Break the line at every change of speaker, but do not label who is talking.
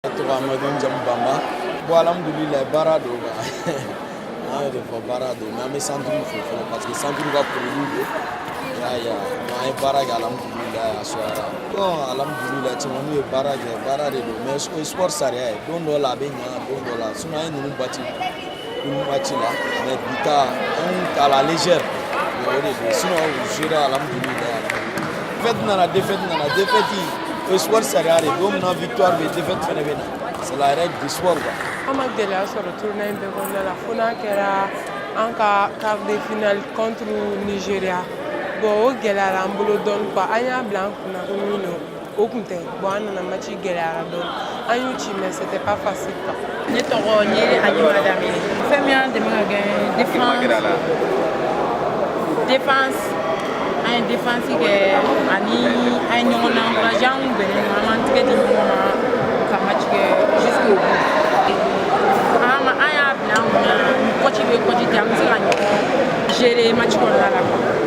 Amadou Jambamba. Bon, alhamdoulilah, Barado. Barado. Mais centre parce que centre va produire. Ya barage alhamdoulilah aswara. Bon, alhamdoulilah, tu m'as barage. Mais sport sariya don dɔ la a bɛ ɲa don dɔ la sinon an ye ninnu bati la mais bi ta an à la légère o de don sinon jouer alhamdoulilah. Défaite nana défaite sport sariya de don min na victoire bɛ défaite fɛnɛ bɛ na c'est la règle du sport quoi.
An ma gɛlɛya sɔrɔ tournoi in bɛɛ kɔnɔna la fo n'a kɛra an ka quart de finale contre Nigeria. Bon o gɛlɛyara an bolo dɔɔni quoi an y'a bila an kunna ko min don o kun tɛ bon an nana match gɛlɛyara dɔɔni an y'u ci mais c'était pas facile quoi.
Ne tɔgɔ Ɲele Adjuma Damini. Fɛn min y'an dɛmɛ ka gagner défense an ye défense kɛ ani an ye ɲɔgɔn encouragé an kun bɛnnen don an m'an tigɛ di ɲɔgɔn ma ka match kɛ jusqu'au bout. An y'a bila an kunna ni coach bɛ coach ten an bɛ se ka ɲɔgɔn gérer match kɔnɔna la quoi.